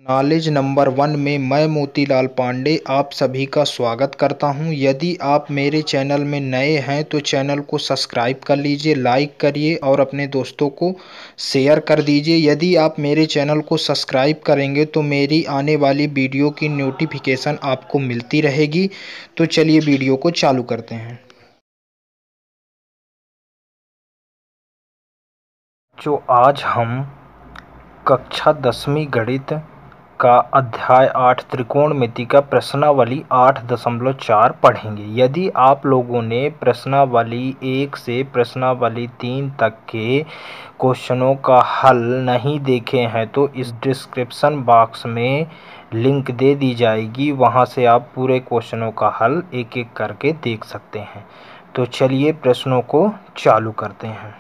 Knowledge number 1 में मैं मोतीलाल पांडे आप सभी का स्वागत करता हूं। यदि आप मेरे चैनल में नए हैं तो चैनल को सब्सक्राइब कर लीजिए, लाइक करिए और अपने दोस्तों को शेयर कर दीजिए। यदि आप मेरे चैनल को सब्सक्राइब करेंगे तो मेरी आने वाली वीडियो की नोटिफिकेशन आपको मिलती रहेगी। तो चलिए वीडियो को चालू करते हैं। जो आज हम कक्षा 10वीं गणित का अध्याय 8 त्रिकोणमिति का प्रश्नावली 8.4 पढ़ेंगे। यदि आप लोगों ने प्रश्नावली 1 से प्रश्नावली 3 तक के क्वेश्चनों का हल नहीं देखे हैं तो इस डिस्क्रिप्शन बॉक्स में लिंक दे दी जाएगी, वहां से आप पूरे क्वेश्चनों का हल एक एक करके देख सकते हैं। तो चलिए प्रश्नों को चालू करते हैं।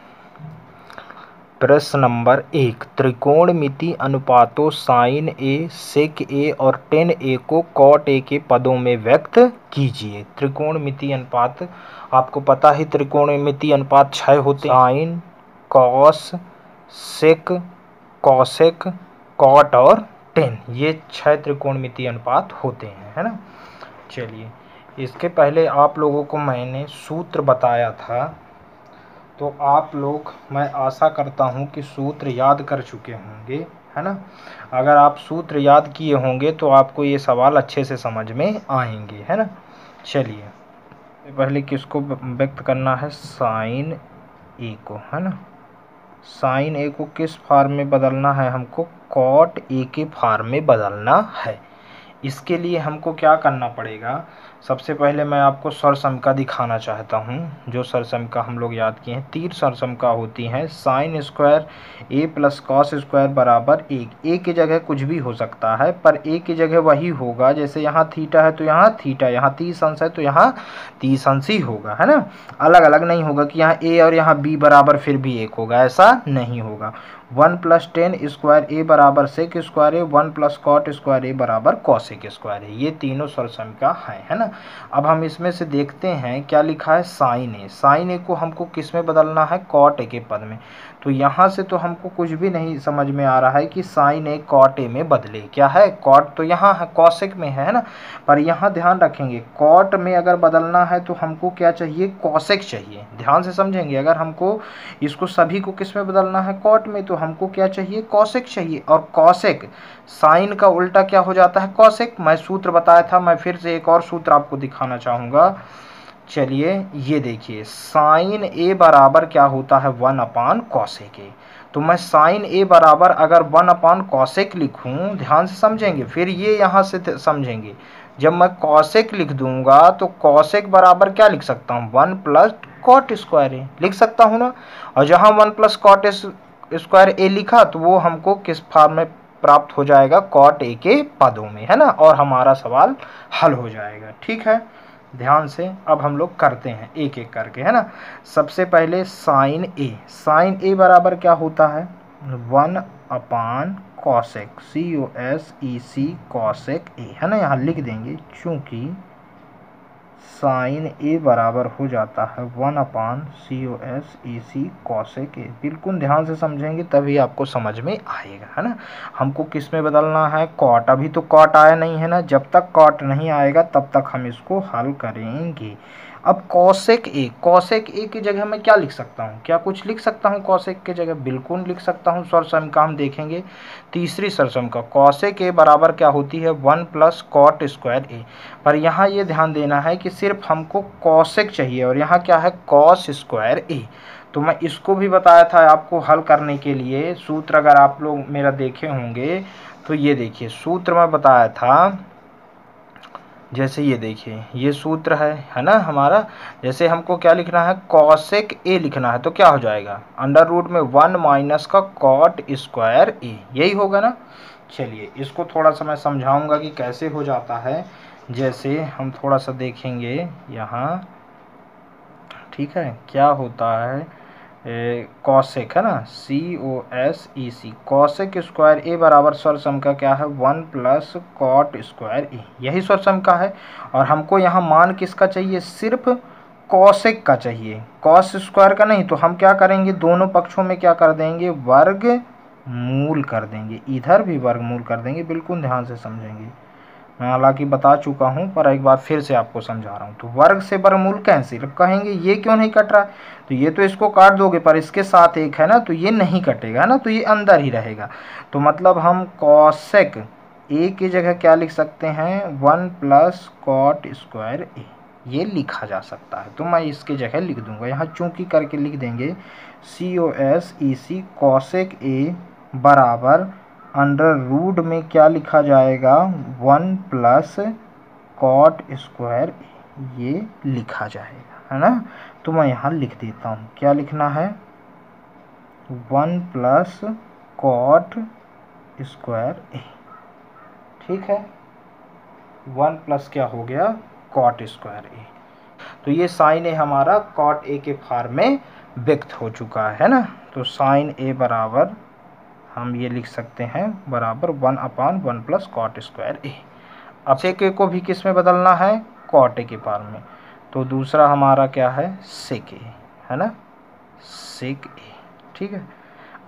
प्रश्न नंबर 1, त्रिकोणमिति अनुपातों साइन ए, सेक ए और टेन ए को कॉट ए के पदों में व्यक्त कीजिए। त्रिकोणमिति अनुपात आपको पता है, त्रिकोणमिति अनुपात 6 होते हैं। साइन, कॉस, सेक, कॉसेक, कॉट और टेन, ये 6 त्रिकोणमिति अनुपात होते हैं, है ना। चलिए, इसके पहले आप लोगों को मैंने सूत्र बताया था, तो आप लोग, मैं आशा करता हूं कि सूत्र याद कर चुके होंगे, है ना। अगर आप सूत्र याद किए होंगे तो आपको ये सवाल अच्छे से समझ में आएंगे, है ना। चलिए, पहले किसको व्यक्त करना है? साइन ए को, है ना। साइन ए को किस फॉर्म में बदलना है? हमको कॉट ए के फॉर्म में बदलना है। इसके लिए हमको क्या करना पड़ेगा? सबसे पहले मैं आपको सरसमका दिखाना चाहता हूं। जो सरसमका हम लोग याद किए हैं, 3 सरसमका होती हैं। साइन स्क्वायर ए प्लस कॉस स्क्वायर बराबर 1। ए की जगह कुछ भी हो सकता है, पर ए की जगह वही होगा। जैसे यहाँ थीटा है तो यहाँ थीटा, यहाँ 30 अंश है तो यहाँ 30 अंश ही होगा, है ना। अलग अलग नहीं होगा कि यहाँ ए और यहाँ बी बराबर फिर भी 1 होगा, ऐसा नहीं होगा। 1 प्लस टेन स्क्वायर ए बराबर सेक स्क्वायर ए, 1 प्लस कॉट स्क्वायर ए बराबर कॉसेक स्क्वायर ए। ये तीनों सरसमका है ना। अब हम इसमें से देखते हैं क्या लिखा है। साइन ए, साइन ए को हमको किस में बदलना है? कॉट ए के पद में। तो यहाँ से तो हमको कुछ भी नहीं समझ में आ रहा है कि साइन ए कॉट ए में बदले। क्या है? कॉट तो यहाँ है, कॉसेक में है ना। पर यहाँ ध्यान रखेंगे, कॉट में अगर बदलना है तो हमको क्या चाहिए? कॉसेक चाहिए। ध्यान से समझेंगे, अगर हमको इसको सभी को किस में बदलना है? कॉट में, तो हमको क्या चाहिए? कॉसेक चाहिए। और कॉसेक, साइन का उल्टा क्या हो जाता है? कॉसेक। मैं सूत्र बताया था, मैं फिर से एक और सूत्र आपको दिखाना चाहूँगा। चलिए, ये देखिए, साइन ए बराबर क्या होता है? 1 अपान कॉसेक ए। तो मैं साइन ए बराबर अगर 1 अपान कॉसेक लिखूँ, ध्यान से समझेंगे, फिर ये यहाँ से समझेंगे। जब मैं कॉसेक लिख दूंगा तो कॉसेक बराबर क्या लिख सकता हूँ? 1 प्लस कॉट स्क्वायर ए लिख सकता हूँ ना। और जहाँ 1 प्लस कॉट स्क्वायर ए लिखा तो वो हमको किस फॉर्म में प्राप्त हो जाएगा? कॉट ए के पदों में, है ना। और हमारा सवाल हल हो जाएगा। ठीक है, ध्यान से अब हम लोग करते हैं एक एक करके, है ना। सबसे पहले साइन ए, साइन ए बराबर क्या होता है? 1 अपान कॉसेक, COSEC कॉसेक ए, है ना। यहाँ लिख देंगे, चूंकि साइन ए बराबर हो जाता है 1 अपान COSEC कॉसेक ए। बिल्कुल ध्यान से समझेंगे तभी आपको समझ में आएगा, है ना। हमको किस में बदलना है? कॉट। अभी तो कॉट आया नहीं है ना, जब तक कॉट नहीं आएगा तब तक हम इसको हल करेंगे। अब कॉसेक ए, कॉसेक ए की जगह मैं क्या लिख सकता हूँ? क्या कुछ लिख सकता हूँ कॉसेक की जगह? बिल्कुल लिख सकता हूँ। सरसमका हम देखेंगे, तीसरी सरसमका कॉसेक ए बराबर क्या होती है? 1 प्लस कॉट स्क्वायर ए। पर यहाँ ये ध्यान देना है कि सिर्फ हमको कॉसेक चाहिए और यहाँ क्या है? कॉस स्क्वायर ए। तो मैं इसको भी बताया था आपको हल करने के लिए। सूत्र अगर आप लोग मेरा देखे होंगे तो ये देखिए, सूत्र मैं बताया था। जैसे ये देखिए, ये सूत्र है ना हमारा। जैसे हमको क्या लिखना है? कॉसेक ए लिखना है तो क्या हो जाएगा? अंडर रूट में 1 माइनस का कॉट स्क्वायर ए, यही होगा ना। चलिए, इसको थोड़ा सा मैं समझाऊंगा कि कैसे हो जाता है। जैसे हम थोड़ा सा देखेंगे यहाँ, ठीक है, क्या होता है? कॉसेक, है ना, COSEC कॉसेक स्क्वायर ए बराबर सरसमका क्या है? 1 प्लस कॉट स्क्वायर ए, यही सरसमका है। और हमको यहाँ मान किसका चाहिए? सिर्फ कॉसेक का चाहिए, कॉस स्क्वायर का नहीं। तो हम क्या करेंगे? दोनों पक्षों में क्या कर देंगे? वर्ग मूल कर देंगे, इधर भी वर्गमूल कर देंगे। बिल्कुल ध्यान से समझेंगे, मैं हालांकि बता चुका हूं पर एक बार फिर से आपको समझा रहा हूं। तो वर्ग से वर्गमूल कैंसिल, कहेंगे ये क्यों नहीं कट रहा है, तो ये तो इसको काट दोगे पर इसके साथ एक है ना, तो ये नहीं कटेगा ना, तो ये अंदर ही रहेगा। तो मतलब हम कॉसेक ए की जगह क्या लिख सकते हैं, 1 प्लस कॉट स्क्वायर ए, ये लिखा जा सकता है। तो मैं इसकी जगह लिख दूंगा, यहाँ चूंकि करके लिख देंगे COSEC कॉसेक ए बराबर अंडर रूट में क्या लिखा जाएगा, 1 प्लस कॉट स्क्वायर, ये लिखा जाएगा, है ना। तो मैं यहाँ लिख देता हूँ, क्या लिखना है, 1 प्लस कॉट स्क्वायर ए, ठीक है। 1 प्लस क्या हो गया, कॉट स्क्वायर ए। तो ये साइन ए हमारा कॉट ए के फॉर्म में व्यक्त हो चुका है ना। तो साइन ए बराबर हम ये लिख सकते हैं बराबर 1/1 प्लस कॉट स्क्वायर ए। अब सेक ए को भी किस में बदलना है, कॉट ए के फॉर्म में। तो दूसरा हमारा क्या है, सेक ए, है ना, सेक ए, ठीक है।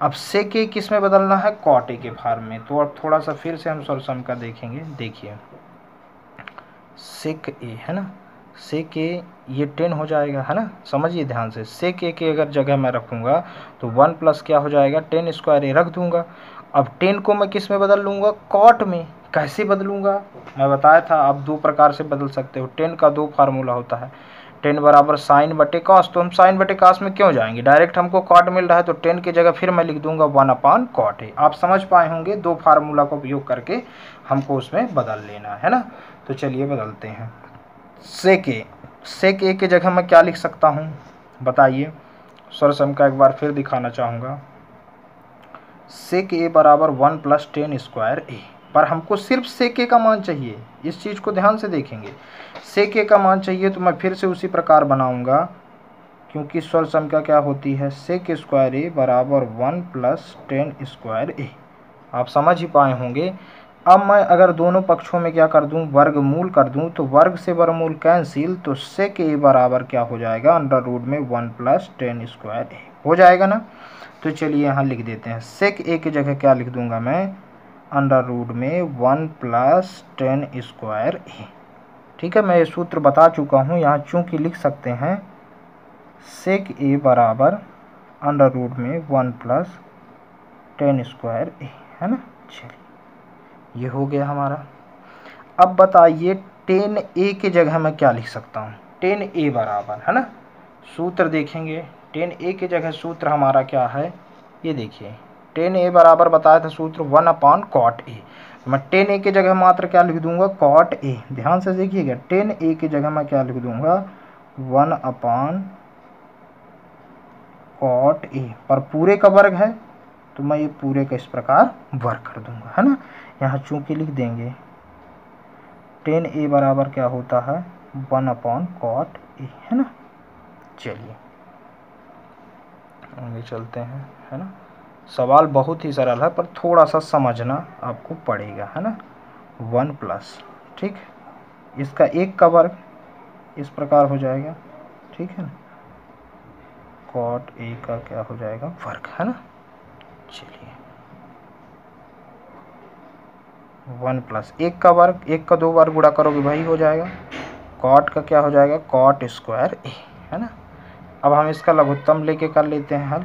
अब सेक ए किस में बदलना है, कॉट ए के फॉर्म में। तो अब थोड़ा सा फिर से हम सॉल्यूशन का देखेंगे, देखिए सेक ए, है ना, सेक ए ये 10 हो जाएगा, है ना, समझिए ध्यान से। सेक ए के अगर जगह मैं रखूँगा तो 1 प्लस क्या हो जाएगा, 10 स्क्वायर ए रख दूंगा। अब 10 को मैं किस में बदल लूँगा, कॉट में। कैसे बदलूँगा, मैं बताया था आप दो प्रकार से बदल सकते हो। 10 का दो फार्मूला होता है, 10 बराबर साइन बटे कॉस। तो हम साइन बटे कॉस में क्यों जाएंगे, डायरेक्ट हमको कॉट मिल रहा है, तो 10 की जगह फिर मैं लिख दूंगा 1/कॉट है। आप समझ पाए होंगे, दो फार्मूला का उपयोग करके हमको उसमें बदल लेना है ना। तो चलिए बदलते हैं। सेक ए की जगह मैं क्या लिख सकता हूँ, बताइए। सॉल्यूशन का एक बार फिर दिखाना चाहूँगा। सेक ए बराबर 1 प्लस 10 स्क्वायर ए, पर हमको सिर्फ सेक ए का मान चाहिए, इस चीज़ को ध्यान से देखेंगे। सेक ए का मान चाहिए तो मैं फिर से उसी प्रकार बनाऊंगा, क्योंकि सॉल्यूशन का क्या होती है, सेक स्क्वायर ए बराबर 1 प्लस 10 स्क्वायर ए। आप समझ ही पाए होंगे। अब मैं अगर दोनों पक्षों में क्या कर दूं, वर्गमूल कर दूं, तो वर्ग से वर्गमूल कैंसिल, तो सेक ए बराबर क्या हो जाएगा, अंडर रूट में 1 प्लस 10 स्क्वायर ए हो जाएगा ना। तो चलिए यहाँ लिख देते हैं, सेक ए की जगह क्या लिख दूंगा मैं, अंडर रूट में 1 प्लस 10 स्क्वायर ए, ठीक है। मैं ये सूत्र बता चुका हूँ, यहाँ चूँकि लिख सकते हैं सेक ए बराबर अंडर रूट में 1 प्लस 10 स्क्वायर ए, है ना। चलिए ये हो गया हमारा। अब बताइए 10 ए की जगह मैं क्या लिख सकता हूँ, 10 ए बराबर, है ना, सूत्र देखेंगे। 10 ए की जगह सूत्र हमारा क्या है, ये देखिए 10 ए बराबर बताया था सूत्र 1/कॉट ए। मैं 10 ए की जगह मात्र क्या लिख दूंगा, कॉट ए। ध्यान से देखिएगा, 10 ए की जगह मैं क्या लिख दूंगा, 1/कॉट ए, पर पूरे का वर्ग है तो मैं ये पूरे का इस प्रकार वर्ग कर दूंगा, है ना। यहाँ चूंकि लिख देंगे 10 ए बराबर क्या होता है, 1/कॉट ए, है ना। चलिए आगे चलते हैं, है ना। सवाल बहुत ही सरल है पर थोड़ा सा समझना आपको पड़ेगा, है ना। 1 प्लस, ठीक, इसका एक का वर्ग इस प्रकार हो जाएगा, ठीक है ना, कॉट ए का क्या हो जाएगा, वर्ग, है ना। चलिए 1 प्लस एक का वर्ग, एक का दो बार गुणा करोगे वही हो जाएगा, कॉट का क्या हो जाएगा, कॉट स्क्वायर ए, है ना। अब हम इसका लघुत्तम लेके कर लेते हैं हल,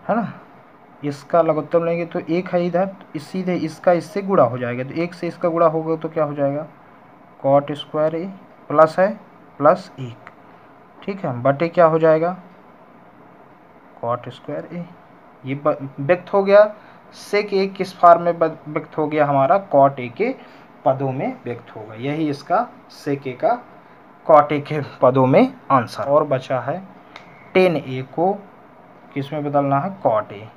है ना। इसका लघुत्तम लेंगे तो एक है इधर, सीधे इसका इससे गुणा हो जाएगा, तो एक से इसका गुणा होगा तो क्या हो जाएगा, कॉट स्क्वायर ए, प्लस है प्लस एक, ठीक है, बटे क्या हो जाएगा, कॉट स्क्वायर ए। ये व्यक्त हो गया। सेक ए किस फॉर्म में व्यक्त हो गया हमारा, कॉट ए के पदों में व्यक्त होगा। यही इसका सेक ए का कॉट ए के पदों में आंसर। और बचा है 10 ए को किस में बदलना है, कॉट ए।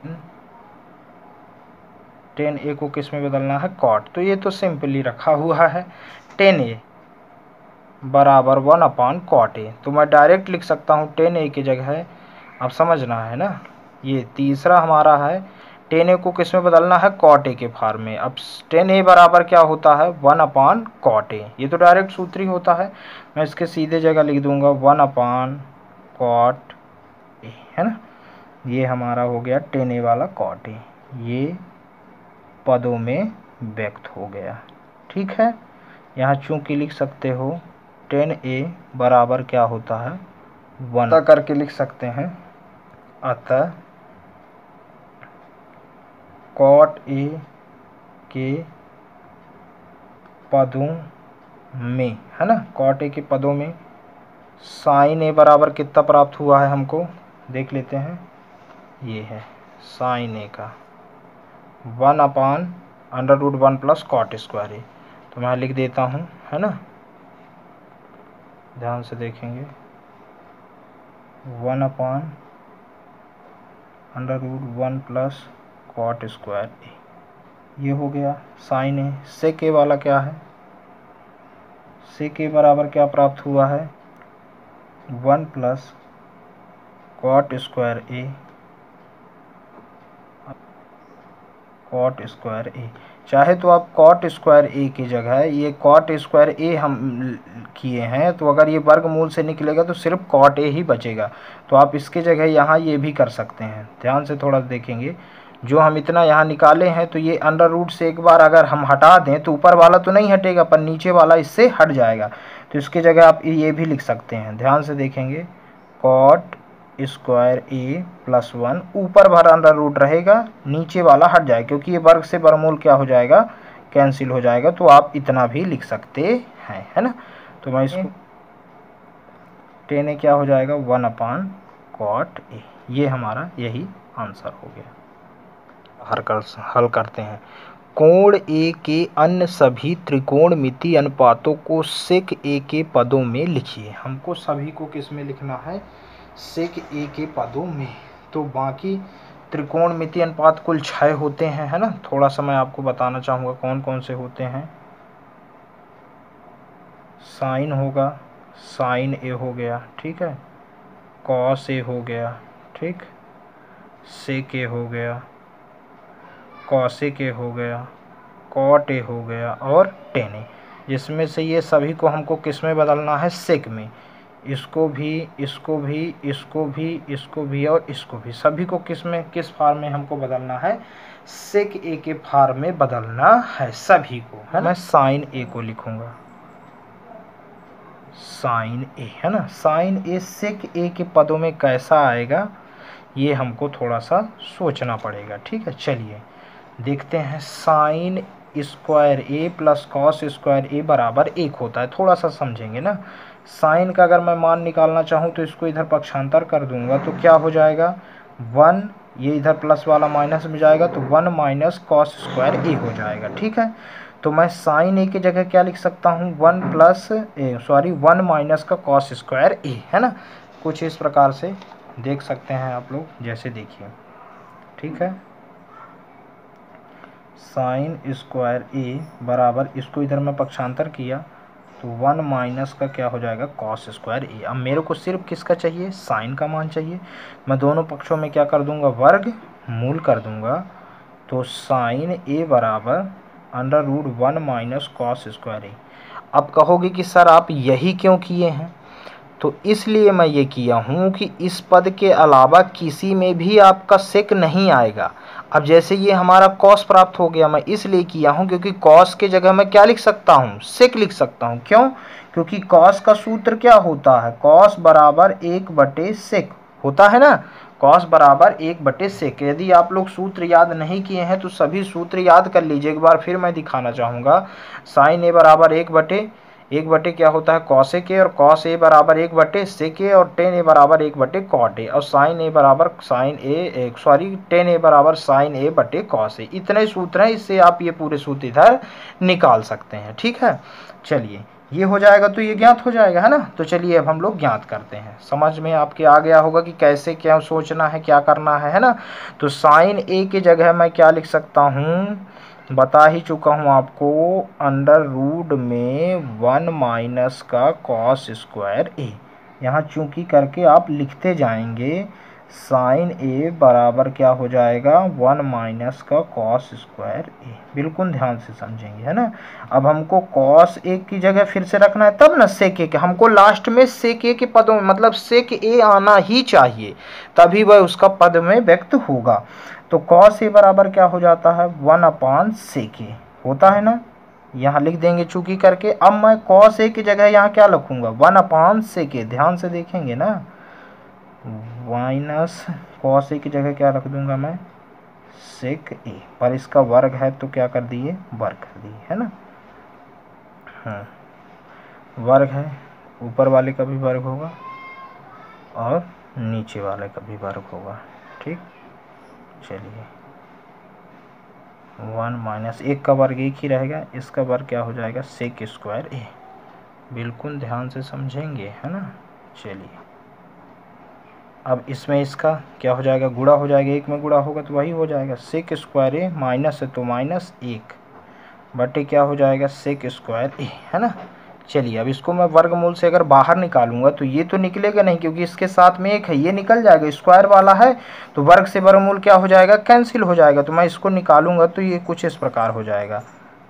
10 ए को किस में बदलना है, कॉट। तो ये तो सिंपली रखा हुआ है, 10 ए बराबर 1/कॉट ए। तो मैं डायरेक्ट लिख सकता हूँ 10 ए की जगह है, अब समझना है ना। ये तीसरा हमारा है, 10 ए को किस में बदलना है, कॉट ए के फॉर्म में। अब 10 ए बराबर क्या होता है, 1/कॉट ए। ये तो डायरेक्ट सूत्र ही होता है, मैं इसके सीधे जगह लिख दूंगा 1/कॉट ए, है ना। ये हमारा हो गया 10 ए वाला कॉट ए। ये पदों में व्यक्त हो गया। ठीक है, यहाँ चूंकि लिख सकते हो tan a बराबर क्या होता है 1 करके लिख सकते हैं। अतः cot a के पदों में, है ना, cot a के पदों में sin a बराबर कितना प्राप्त हुआ है हमको देख लेते हैं। ये है sin a का 1/√1 प्लस cot स्क्वायर a। तो मैं लिख देता हूँ, है ना, ध्यान से देखेंगे 1/√1 प्लस cot स्क्वायर a, ये हो गया sin a। sec a वाला क्या है, sec a बराबर क्या प्राप्त हुआ है 1 plus cot square a, cot square a। चाहे तो आप cot स्क्वायर a की जगह ये cot स्क्वायर a हम किए हैं, तो अगर ये वर्गमूल से निकलेगा तो सिर्फ cot a ही बचेगा, तो आप इसके जगह यहाँ ये भी कर सकते हैं। ध्यान से थोड़ा देखेंगे, जो हम इतना यहाँ निकाले हैं तो ये अंडर रूट से एक बार अगर हम हटा दें तो ऊपर वाला तो नहीं हटेगा पर नीचे वाला इससे हट जाएगा, तो इसकी जगह आप ये भी लिख सकते हैं। ध्यान से देखेंगे cot स्क्वायर a प्लस 1, ऊपर भर अंडर रूट रहेगा, नीचे वाला हट जाएगा क्योंकि ये वर्ग से वर्गमूल क्या हो जाएगा, कैंसिल हो जाएगा। तो आप इतना भी लिख सकते हैं, है ना। तो मैं इसको tan a क्या हो जाएगा 1/cot a, ये हमारा यही आंसर हो गया। हल करते हैं। कोण a के अन्य सभी त्रिकोणमितीय अनुपातों को sec a के पदों में लिखिए। हमको सभी को किस में लिखना है, sec a के पदों में। तो बाकी त्रिकोणमितीय अनुपात कुल 6 होते हैं, है ना। थोड़ा सा मैं आपको बताना चाहूँगा कौन कौन से होते हैं। साइन होगा, साइन a हो गया, ठीक है, cos a हो गया, ठीक, sec a हो गया, cosec a हो गया, cot a हो गया और tan a, जिसमें से ये सभी को हमको किस में बदलना है, sec में। इसको भी, इसको भी, इसको भी, इसको भी और इसको भी, सभी को किस में, किस फार्म में हमको बदलना है, sec a के फार्म में बदलना है सभी को, है ना। मैं sin a को लिखूंगा sin a, है ना। sin a sec a के पदों में कैसा आएगा ये हमको थोड़ा सा सोचना पड़ेगा, ठीक है। चलिए देखते हैं। Sine square a plus cos square a बराबर 1 होता है, थोड़ा सा समझेंगे ना। साइन का अगर मैं मान निकालना चाहूँ तो इसको इधर पक्षांतर कर दूंगा तो क्या हो जाएगा 1, ये इधर प्लस वाला माइनस में जाएगा तो 1 माइनस कॉस स्क्वायर a हो जाएगा, ठीक है। तो मैं साइन a की जगह क्या लिख सकता हूँ 1 माइनस का कॉस स्क्वायर a, है ना। कुछ इस प्रकार से देख सकते हैं आप लोग, जैसे देखिए, ठीक है। साइन स्क्वायर a बराबर, इसको इधर मैं पक्षांतर किया तो 1 माइनस का क्या हो जाएगा कॉस स्क्वायर a। अब मेरे को सिर्फ किसका चाहिए, साइन का मान चाहिए। मैं दोनों पक्षों में क्या कर दूंगा, वर्ग मूल कर दूंगा। तो साइन a बराबर √1 माइनस कॉस स्क्वायर a। अब कहोगे कि सर आप यही क्यों किए हैं, तो इसलिए मैं ये किया हूँ कि इस पद के अलावा किसी में भी आपका सेक नहीं आएगा। अब जैसे ये हमारा कॉस प्राप्त हो गया, मैं इसलिए किया हूँ क्योंकि कॉस के जगह मैं क्या लिख सकता हूँ, सेक लिख सकता हूँ। क्यों, क्योंकि कॉस का सूत्र क्या होता है, कॉस बराबर 1/सेक होता है ना। कॉस बराबर 1/सेक। यदि आप लोग सूत्र याद नहीं किए हैं तो सभी सूत्र याद कर लीजिए, एक बार फिर मैं दिखाना चाहूँगा। साइन ए बराबर 1/1 क्या होता है कॉसेक ए, और कॉस ए बराबर 1/सेक ए, और टेन ए बराबर 1/कॉट ए, और साइन ए बराबर टेन ए बराबर साइन ए बटे कॉस ए। इतने सूत्र हैं, इससे आप ये पूरे सूत्र इधर निकाल सकते हैं, ठीक है। चलिए ये हो जाएगा तो ये ज्ञात हो जाएगा, है ना। तो चलिए अब हम लोग ज्ञात करते हैं। समझ में आपके आ गया होगा कि कैसे क्या सोचना है, क्या करना है ना। तो साइन ए की जगह मैं क्या लिख सकता हूँ, बता ही चुका हूँ आपको, √ में 1 माइनस का कॉस स्क्वायर ए। यहाँ चूंकि करके आप लिखते जाएंगे साइन ए बराबर क्या हो जाएगा 1 माइनस का कॉस स्क्वायर ए। बिल्कुल ध्यान से समझेंगे, है ना। अब हमको कॉस ए की जगह फिर से रखना है, तब ना सेक ए के, हमको लास्ट में सेक ए के पदों में मतलब सेक ए आना ही चाहिए, तभी वह उसका पद में व्यक्त होगा। तो कॉस ए बराबर क्या हो जाता है 1 अपान सेक ए होता है ना, यहाँ लिख देंगे चूंकि करके। अब मैं कॉस ए की जगह यहाँ क्या लिखूंगा 1 अपान सेक ए, ध्यान से देखेंगे ना, माइनस कॉस ए की जगह क्या रख दूंगा मैं सेक ए, पर इसका वर्ग है तो क्या कर दिए वर्ग कर दिए, है ना। हाँ वर्ग है, ऊपर वाले का भी वर्ग होगा और नीचे वाले का भी वर्ग होगा, ठीक। चलिए 1 माइनस एक का वर्ग एक ही रहेगा, इसका वर्ग क्या हो जाएगा सेक स्क्वायर ए। बिल्कुल ध्यान से समझेंगे, है ना। चलिए अब इसमें इसका क्या हो जाएगा गुणा हो जाएगा, एक में गुणा होगा तो वही हो जाएगा सेक स्क्वायर ए, माइनस है तो माइनस एक बटे क्या हो जाएगा सेक स्क्वायर ए, है ना। चलिए अब इसको मैं वर्गमूल से अगर बाहर निकालूंगा तो ये तो निकलेगा नहीं, क्योंकि इसके साथ में एक है, ये निकल जाएगा, स्क्वायर वाला है तो वर्ग से वर्गमूल क्या हो जाएगा कैंसिल हो जाएगा। तो मैं इसको निकालूंगा तो ये कुछ इस प्रकार हो जाएगा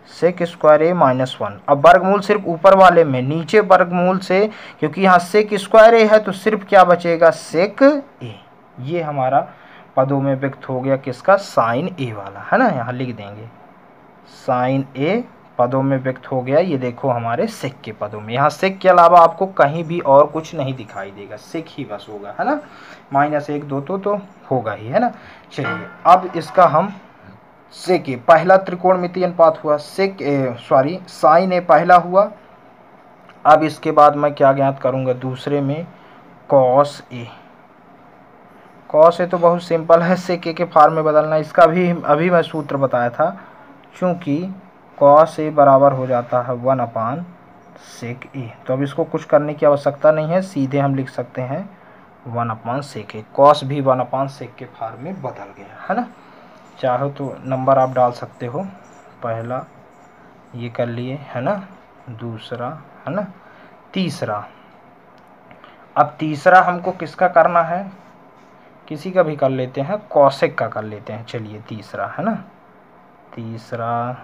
सेक स्क्वायर ए माइनस 1। अब वर्गमूल सिर्फ ऊपर वाले में, नीचे वर्गमूल से, क्योंकि यहाँ सेक स्क्वायर ए है तो सिर्फ क्या बचेगा सेक ए। ये हमारा पदों में व्यक्त हो गया किसका साइन ए वाला, है ना। यहाँ लिख देंगे साइन ए पदों में व्यक्त हो गया, ये देखो हमारे सेक के पदों में। यहाँ सेक के अलावा आपको कहीं भी और कुछ नहीं दिखाई देगा, सेक ही बस होगा, है ना। माइनस एक दो तो होगा ही, है ना। चलिए अब इसका हम सेक ए पहला त्रिकोणमितीय अनुपात हुआ, सेक सॉरी साइन ए पहला हुआ। अब इसके बाद मैं क्या ज्ञात करूंगा दूसरे में कॉस ए। कॉस ए तो बहुत सिंपल है, सेक ए के फॉर्म में बदलना, इसका भी अभी मैं सूत्र बताया था। चूंकि कॉस ए बराबर हो जाता है 1 अपान सेक ए, तो अब इसको कुछ करने की आवश्यकता नहीं है, सीधे हम लिख सकते हैं 1 अपान सेक ए। कॉस भी 1 अपान सेक के फॉर्म में बदल गया, है ना। चाहो तो नंबर आप डाल सकते हो, पहला ये कर लिए, है ना, दूसरा, है ना, तीसरा। अब तीसरा हमको किसका करना है, किसी का भी कर लेते हैं, कॉसेक का कर लेते हैं। चलिए तीसरा, है ना, तीसरा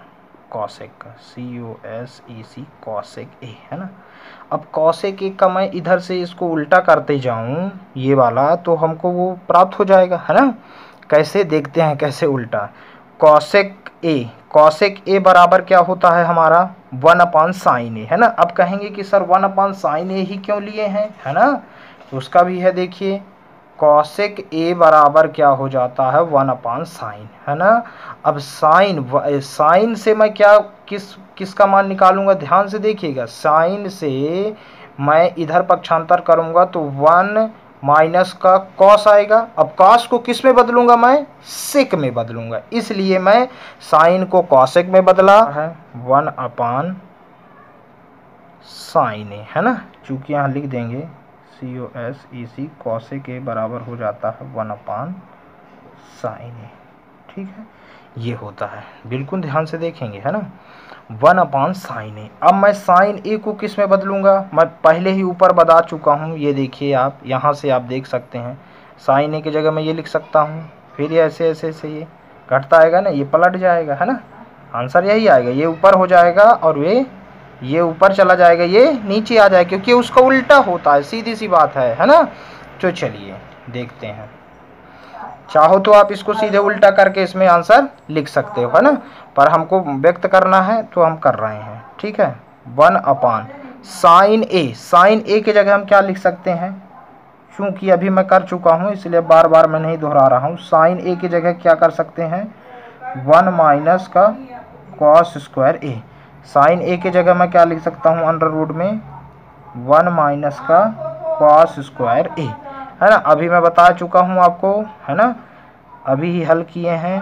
कॉसेक का COSEC कॉसेक ए, है ना। अब कॉसेक ए का मैं इधर से इसको उल्टा करते जाऊं ये वाला तो हमको वो प्राप्त हो जाएगा, है ना। कैसे देखते हैं कैसे उल्टा, कॉसेक ए बराबर क्या होता है हमारा 1 अपान साइन ए, है ना। अब कहेंगे कि सर 1 अपान साइन ए ही क्यों लिए हैं, है ना, तो उसका भी है। देखिए कॉसेक ए बराबर क्या हो जाता है 1 अपान साइन, है ना। अब साइन से मैं क्या किसका मान निकालूंगा, ध्यान से देखिएगा, साइन से मैं इधर पक्षांतर करूंगा तो 1 माइनस का कॉस आएगा। अब कॉस को किस में बदलूंगा मैं सेक में बदलूंगा, इसलिए मैं साइन को कॉसेक में बदला है 1 अपान साइन ए, है ना। चूंकि यहाँ लिख देंगे COSEC कॉसेक ए बराबर हो जाता है 1 अपान साइन ए, ठीक है, ये होता है। बिल्कुल ध्यान से देखेंगे, है ना, 1 अपान साइन ए। अब मैं साइन ए को किस में बदलूंगा, मैं पहले ही ऊपर बता चुका हूँ, ये देखिए आप यहाँ से आप देख सकते हैं, साइन ए की जगह मैं ये लिख सकता हूँ, फिर ये ऐसे ऐसे ऐसे ये घटता आएगा ना, ये पलट जाएगा, है ना, आंसर यही आएगा, ये ऊपर हो जाएगा और ये ऊपर चला जाएगा, ये नीचे आ जाएगा, क्योंकि उसका उल्टा होता है, सीधी सी बात है ना। तो चलिए देखते हैं, चाहो तो आप इसको सीधे उल्टा करके इसमें आंसर लिख सकते हो, है ना, पर हमको व्यक्त करना है तो हम कर रहे हैं, ठीक है। 1 अपान साइन ए की जगह हम क्या लिख सकते हैं, चूंकि अभी मैं कर चुका हूं इसलिए बार बार मैं नहीं दोहरा रहा हूं। साइन ए की जगह क्या कर सकते हैं 1 माइनस का कॉस स्क्वायर ए। साइन ए की जगह मैं क्या लिख सकता हूँ अंडर रूट में 1 माइनस का कॉस स्क्वायर ए, है ना। अभी मैं बता चुका हूँ आपको, है ना, अभी ही हल किए हैं।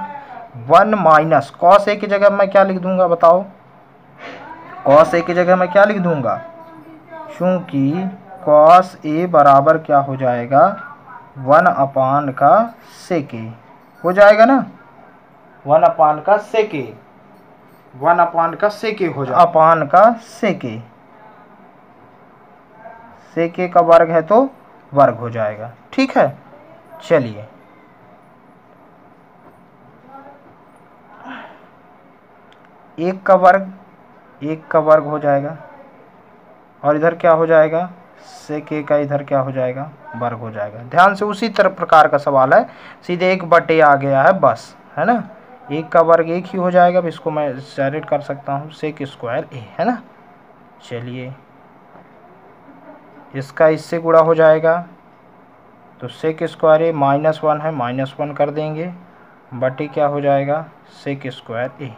1 माइनस कॉस ए की जगह मैं क्या लिख दूंगा बताओ, कॉस ए की जगह मैं क्या लिख दूंगा, चूंकि कॉस ए बराबर क्या हो जाएगा 1 अपान का सेक ए हो जाएगा ना, 1 अपान का सेक ए, 1 अपान का सेक ए हो जाएगा, अपान का सेक ए का वर्ग है तो वर्ग हो जाएगा, ठीक है। चलिए एक का वर्ग हो जाएगा और इधर क्या हो जाएगा, सेक ए का इधर क्या हो जाएगा, वर्ग हो जाएगा। ध्यान से उसी तरह प्रकार का सवाल है, सीधे 1/a आ गया है बस, है ना। एक का वर्ग एक ही हो जाएगा, अब इसको मैं डायरेक्ट कर सकता हूँ सेक स्क्वायर ए, है ना। चलिए इसका इससे गुणा हो जाएगा तो सेक स्क्वायर ए -1 है, -1 कर देंगे, बटे क्या हो जाएगा सेक स्क्वायर ए।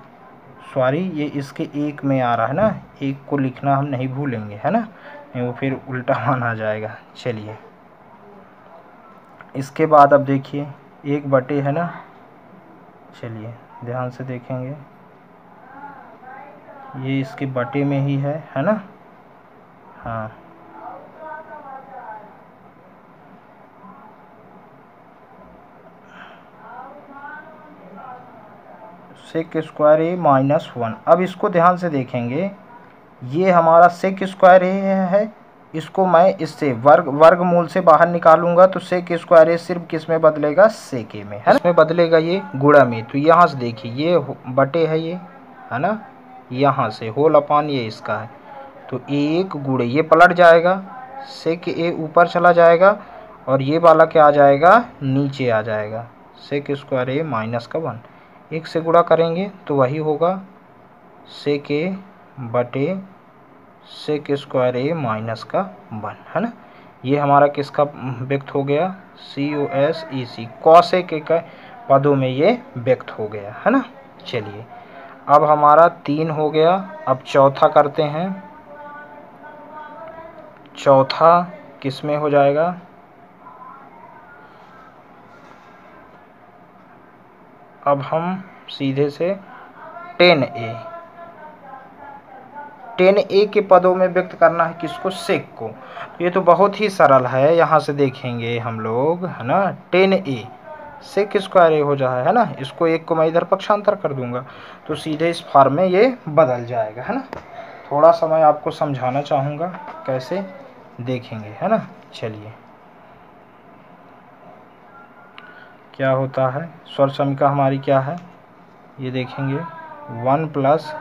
सॉरी ये इसके एक में आ रहा है ना, एक को लिखना हम नहीं भूलेंगे, है ना, नहीं वो फिर उल्टा मान आ जाएगा। चलिए इसके बाद अब देखिए 1/, है ना। चलिए ध्यान से देखेंगे, ये इसके बटे में ही है ना। हाँ सेक स्क्वायर ए -1। अब इसको ध्यान से देखेंगे, ये हमारा सेक स्क्वायर ए है, इसको मैं इससे वर्गमूल से बाहर निकालूंगा तो सेक स्क्वायर ए सिर्फ किस में बदलेगा, सेक ए में, है ना, इसमें बदलेगा ये गुणा में। तो यहाँ से देखिए ये बटे है ये, है ना, यहाँ से होल अपान ये इसका है, तो एक गुणे ये पलट जाएगा, सेक ए ऊपर चला जाएगा और ये वाला क्या आ जाएगा, नीचे आ जाएगा, सेक स्क्वायर ए -1। एक से गुणा करेंगे तो वही होगा सेक ए बटे सेक स्क्वायर ए -1, है ना। ये हमारा किसका व्यक्त हो गया, COSEC, कॉसेक के पदों में ये व्यक्त हो गया, है ना। चलिए अब हमारा 3 हो गया, अब चौथा करते हैं। चौथा किस में हो जाएगा, अब हम सीधे से 10a के पदों में व्यक्त करना है किसको, सेक को। ये तो बहुत ही सरल है, यहाँ से देखेंगे हम लोग, है ना, 10a सेक स्क्वायर ए हो जाए, है ना। इसको एक को मैं इधर पक्षांतर कर दूंगा तो सीधे इस फॉर्म में ये बदल जाएगा, है ना। थोड़ा सा मैं आपको समझाना चाहूँगा कैसे देखेंगे, है ना। चलिए क्या होता है, स्वर समीका हमारी क्या है, ये देखेंगे 1 +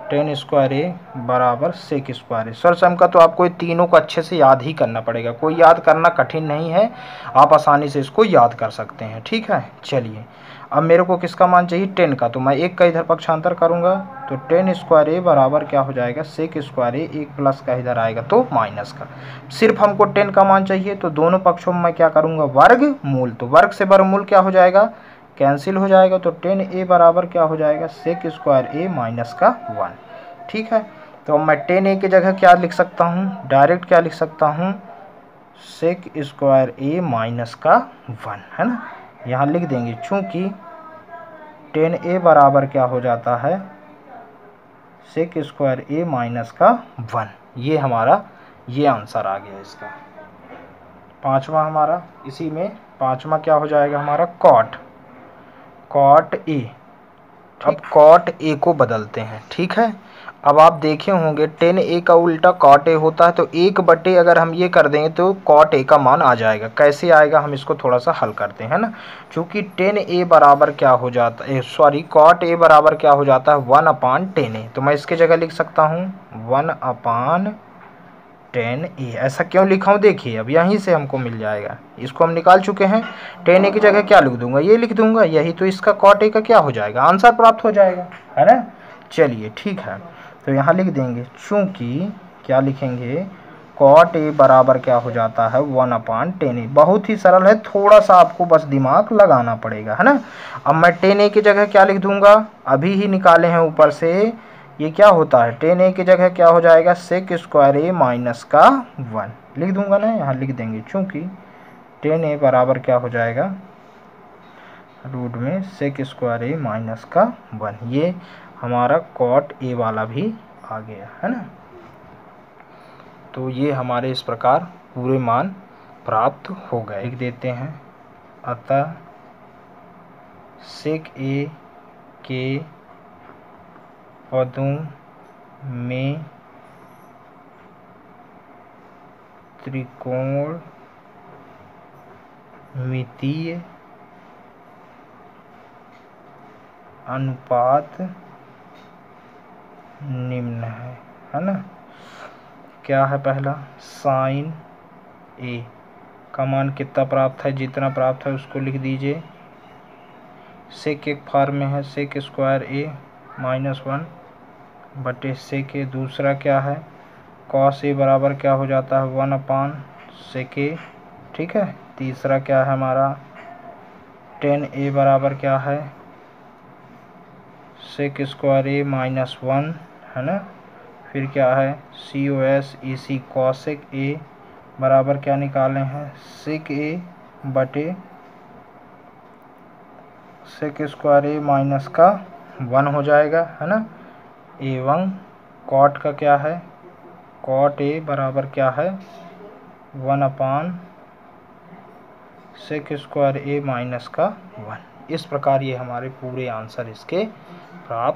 10 स्क्वायर ए बराबर सेक स्क्वायर ए। स्वर समीका तो आपको ये तीनों को अच्छे से याद ही करना पड़ेगा, कोई याद करना कठिन नहीं है, आप आसानी से इसको याद कर सकते हैं, ठीक है। चलिए अब मेरे को किसका मान चाहिए, 10 का, तो मैं एक का इधर पक्षांतर करूंगा तो 10 स्क्वायर ए बराबर क्या हो जाएगा, सेक स्क्वायर ए, एक प्लस का इधर आएगा तो माइनस का। सिर्फ हमको 10 का मान चाहिए तो दोनों पक्षों में मैं क्या करूंगा, वर्गमूल, तो वर्ग से वर्गमूल क्या हो जाएगा, कैंसिल हो जाएगा, तो 10a बराबर क्या हो जाएगा, सेक स्क्वायर ए -1, ठीक है। तो अब मैं 10a की जगह क्या लिख सकता हूँ, डायरेक्ट क्या लिख सकता हूँ, सेक स्क्वायर ए -1, है ना। यहाँ लिख देंगे चूंकि 10a बराबर क्या हो जाता है, सेक स्क्वायर ए -1। ये हमारा ये आंसर आ गया इसका। पांचवा हमारा इसी में, पांचवा क्या हो जाएगा हमारा, कॉट ए। अब कॉट ए को बदलते हैं, ठीक है। अब आप देखे होंगे 10a का उल्टा कॉट ए होता है, तो 1/, अगर हम ये कर देंगे तो कॉट ए का मान आ जाएगा। कैसे आएगा, हम इसको थोड़ा सा हल करते हैं ना। चूंकि 10a बराबर क्या हो जाता है, सॉरी कॉट ए बराबर क्या हो जाता है, 1/10a, तो मैं इसके जगह लिख सकता हूँ 1/10a। ऐसा क्यों लिखा हूँ, देखिए अब यहीं से हमको मिल जाएगा, इसको हम निकाल चुके हैं। 10a की जगह क्या लिख दूंगा, ये लिख दूंगा, यही तो इसका कॉट ए का क्या हो जाएगा, आंसर प्राप्त हो जाएगा, है ना। चलिए ठीक है, तो यहाँ लिख देंगे चूंकि क्या लिखेंगे, कॉट ए बराबर क्या हो जाता है, 1/10a। बहुत ही सरल है, थोड़ा सा आपको बस दिमाग लगाना पड़ेगा, है ना। अब मैं 10a की जगह क्या लिख दूंगा, अभी ही निकाले हैं ऊपर से, ये क्या होता है, 10a की जगह क्या हो जाएगा, सेक स्क्वायर ए -1 लिख दूंगा ना। यहाँ लिख देंगे चूंकि 10a बराबर क्या हो जाएगा, रूट में सेक स्क्वायर ए -1। ये हमारा कॉट ए वाला भी आ गया, है ना। तो ये हमारे इस प्रकार पूरे मान प्राप्त हो गए। लिख देते हैं, अतः सेक ए के पदों में त्रिकोणमिति मितीय अनुपात निम्न है ना। क्या है पहला, साइन ए का मान कितना प्राप्त है, जितना प्राप्त है उसको लिख दीजिए। सेक एक फॉर्म में है, सेक स्क्वायर ए -1 बटे सेक ए। दूसरा क्या है, कॉस ए बराबर क्या हो जाता है 1/सेक ए, ठीक है। तीसरा क्या है हमारा, टेन ए बराबर क्या है सेक स्क्वायर ए -1 है ना। फिर क्या है COS EC कॉसेक ए बराबर क्या निकाले हैं, सेक ए बटे सेक स्क्वायर ए -1 हो जाएगा है ना। एवं कॉट का क्या है, कॉट ए बराबर क्या है 1/सेक स्क्वायर ए -1। इस प्रकार ये हमारे पूरे आंसर इसके प्राप्त